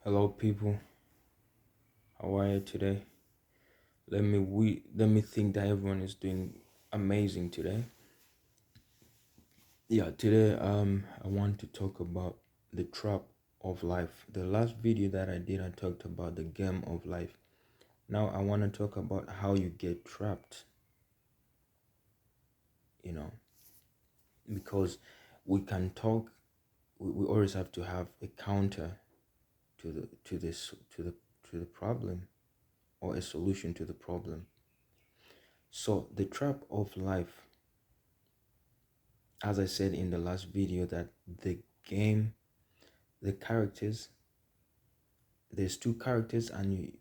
Hello, people. How are you today? Let me think that everyone is doing amazing today. Yeah, today I want to talk about the trap of life. The last video that I did, I talked about the game of life. Now I want to talk about how you get trapped. You know, because we can talk. We always have to have a counter to the problem, or a solution to the problem. So the trap of life, as I said in the last video, that the game, the characters, there's two characters, and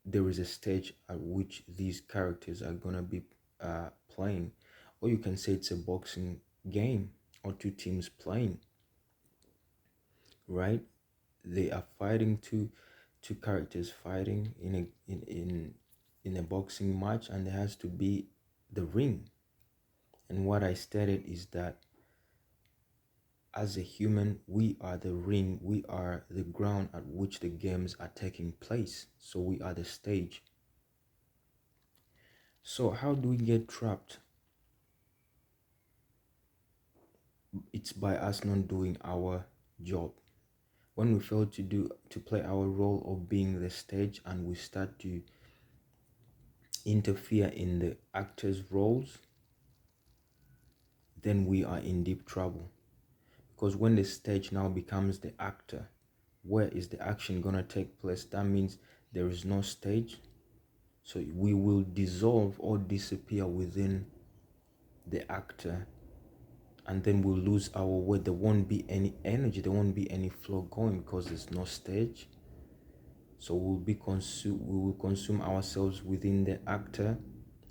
there is a stage at which these characters are gonna be playing, or you can say it's a boxing game, or two teams playing, right? They are fighting, two characters fighting in a boxing match, and there has to be the ring. And what I stated is that as a human, we are the ring, we are the ground at which the games are taking place. So we are the stage. So how do we get trapped? It's by us not doing our job. When we fail to play our role of being the stage, and we start to interfere in the actors' roles, then we are in deep trouble. Because when the stage now becomes the actor, where is the action gonna take place? That means there is no stage. So we will dissolve or disappear within the actor, and then we'll lose our way. There won't be any energy, there won't be any flow going, because there's no stage. So we will consume ourselves within the actor.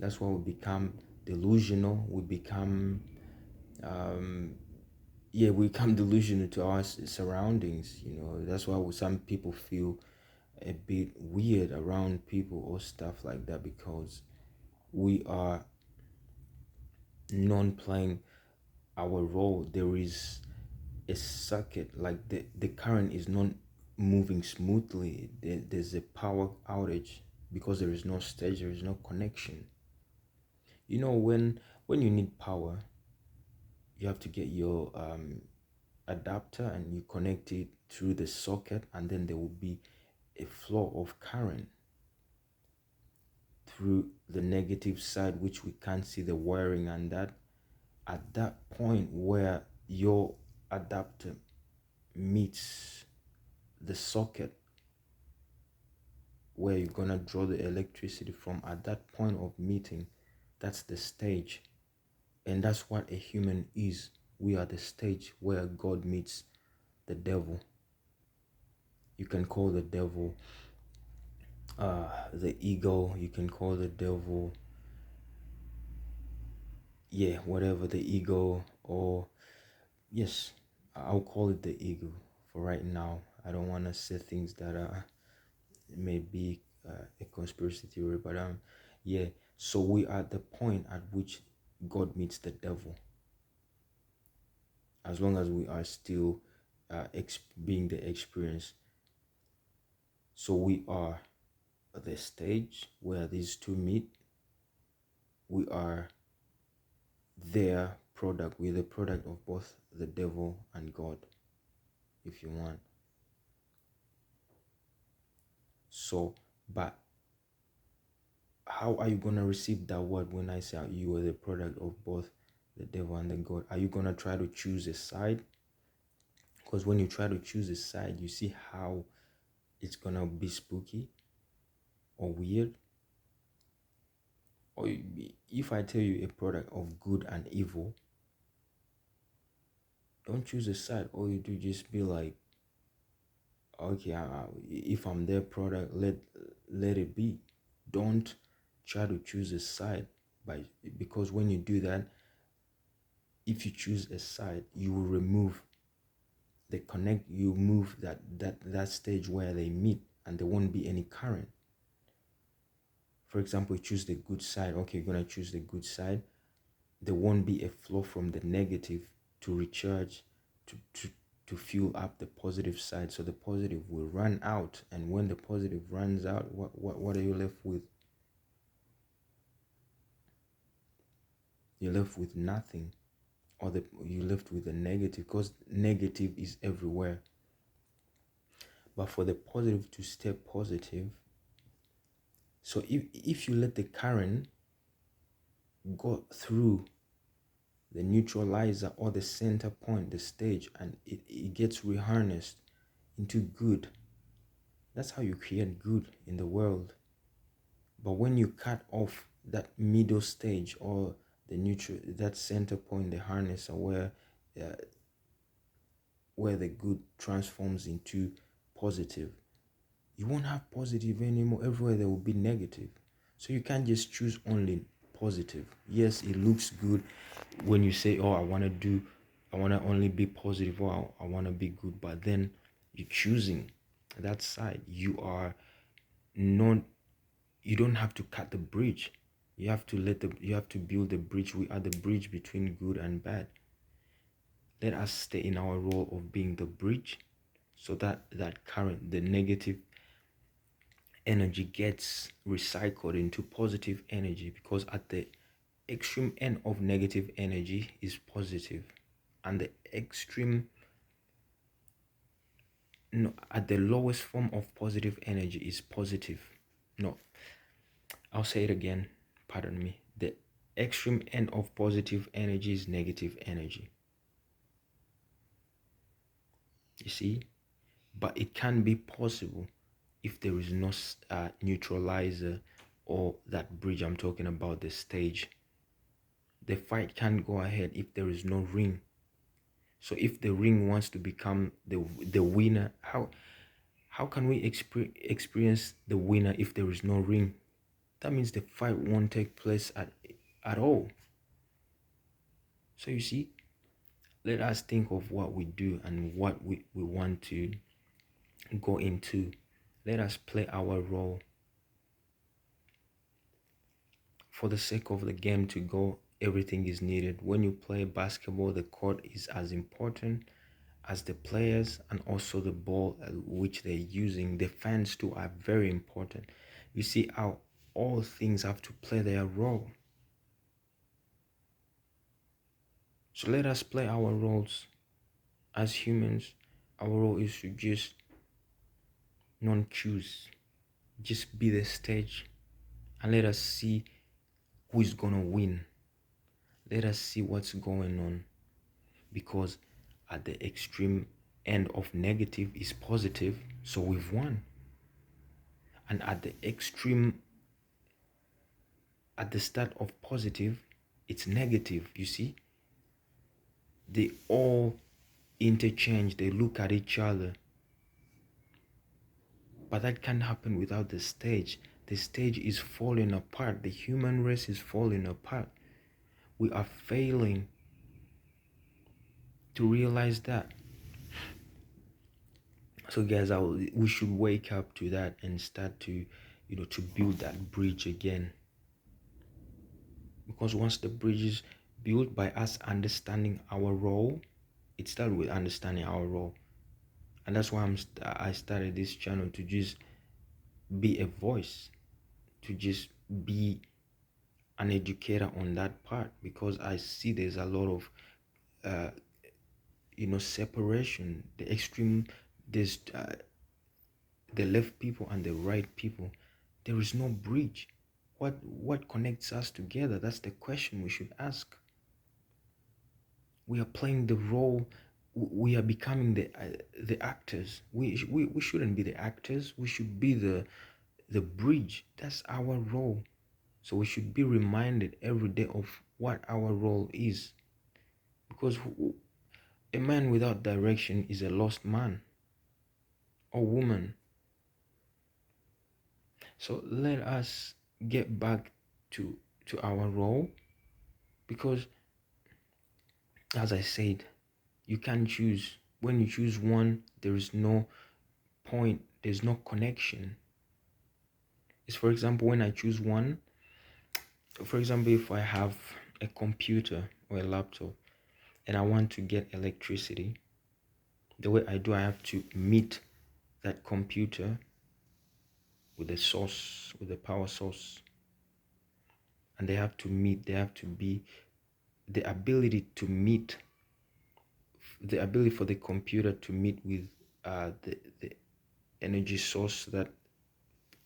That's why we become delusional. We become we become delusional to our surroundings. That's why some people feel a bit weird around people or stuff like that, because we are non playing our role. There is a circuit, like the current is not moving smoothly. There's a power outage because there is no stage, there is no connection. When you need power, you have to get your adapter, and you connect it through the socket, and then there will be a flow of current through the negative side, which we can't see the wiring. And that, at that point where your adapter meets the socket where you're gonna draw the electricity from, at that point of meeting, that's the stage. And that's what a human is. We are the stage where God meets the devil. You can call the devil the ego. You can call the devil, yeah, whatever, the ego. Or yes, I'll call it the ego for right now. I don't want to say things that may be a conspiracy theory, but yeah. So we are at the point at which God meets the devil. As long as we are still being the experience. So we are at the stage where these two meet. We are their product. We're the product of both the devil and God, if you want. So, but how are you gonna receive that word when I say you are the product of both the devil and the God? Are you gonna try to choose a side? Because when you try to choose a side, you see how it's gonna be spooky or weird. Or if I tell you a product of good and evil, don't choose a side. All you do, just be like, okay, if I'm their product, let it be. Don't try to choose a side, because when you do that, if you choose a side, you will remove the connect. You move that stage where they meet, and there won't be any current. For example, you choose the good side. Okay, you're gonna choose the good side. There won't be a flow from the negative to recharge, to to fuel up the positive side. So the positive will run out, and when the positive runs out, what are you left with? You're left with nothing, or you're left with a negative, because negative is everywhere. But for the positive to stay positive, so if you let the current go through the neutralizer or the center point, the stage, and it gets reharnessed into good, that's how you create good in the world. But when you cut off that middle stage or the neutral, that center point, the harness, uh, where the good transforms into positive, you won't have positive anymore. Everywhere there will be negative. So you can't just choose only positive. Yes, it looks good when you say, oh, I want to only be positive, or I want to be good, but then you're choosing that side. You don't have to cut the bridge. You have to build the bridge. We are the bridge between good and bad. Let us stay in our role of being the bridge, so that current, the negative energy, gets recycled into positive energy, because at the extreme end of negative energy is positive, and the extreme, no, at the lowest form of positive energy is positive. No, I'll say it again, pardon me. The extreme end of positive energy is negative energy. You see? But it can be possible if there is no neutralizer, or that bridge I'm talking about, the stage. The fight can't go ahead if there is no ring. So if the ring wants to become the winner, how can we experience the winner if there is no ring? That means the fight won't take place at all. So you see, let us think of what we do and what we want to go into. Let us play our role. For the sake of the game to go, everything is needed. When you play basketball, the court is as important as the players, and also the ball which they're using. The fans too are very important. You see how all things have to play their role. So let us play our roles as humans. Our role is to just non-choose, just be the stage, and let us see who is gonna win. Let us see what's going on, because at the extreme end of negative is positive, so we've won. And at the extreme, at the start of positive, it's negative. You see, they all interchange, they look at each other. But that can't happen without the stage. The stage is falling apart. The human race is falling apart. We are failing to realize that. So guys, we should wake up to that and start to, to build that bridge again. Because once the bridge is built by us understanding our role, it started with understanding our role. And that's why I started this channel, to just be a voice, to just be an educator on that part, because I see there's a lot of separation, the extreme, there's the left people and the right people. There is no bridge. What connects us together? That's the question we should ask. We are playing the role. We are becoming the actors. We shouldn't be the actors. We should be the bridge. That's our role. So we should be reminded every day of what our role is, because a man without direction is a lost man or woman. So let us get back to our role, because as I said, you can't choose. When you choose one, there is no point, there's no connection. It's, for example, when I choose one, for example, if I have a computer or a laptop and I want to get electricity, The way I do, I have to meet that computer with the source, with the power source. And they have to be the ability to meet, the ability for the computer to meet with the energy source that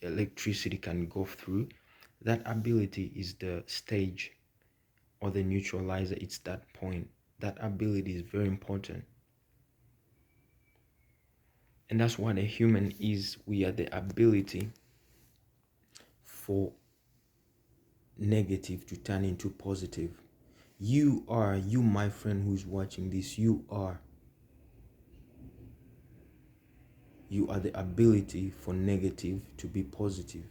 electricity can go through. That ability is the stage or the neutralizer. It's that point. That ability is very important. And that's what a human is. We are the ability for negative to turn into positive. You, my friend who's watching this, you are the ability for negative to be positive.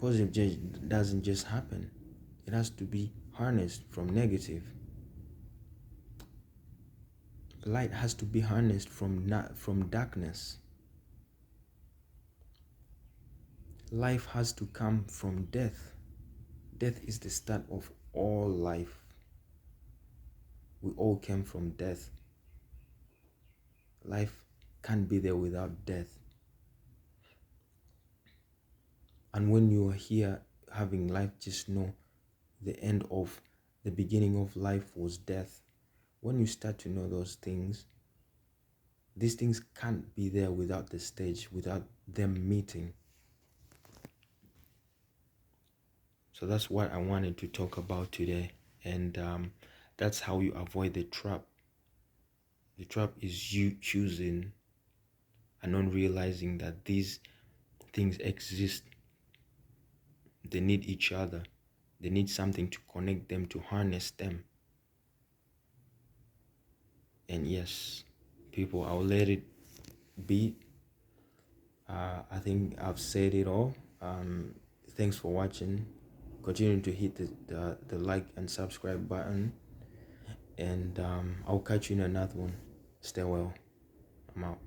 Positive doesn't just happen. It has to be harnessed from negative. Light has to be harnessed from darkness. Life has to come from death. Death is the start of all life. We all came from death. Life can't be there without death. And when you are here having life, just know the beginning of life was death. When you start to know those things, these things can't be there without the stage, without them meeting. So that's what I wanted to talk about today. And that's how you avoid the trap. The trap is you choosing and not realizing that these things exist. They need each other. They need something to connect them, to harness them. And yes, people, I'll let it be. I think I've said it all. Thanks for watching. Continue to hit the like and subscribe button. And I'll catch you in another one. Stay well. I'm out.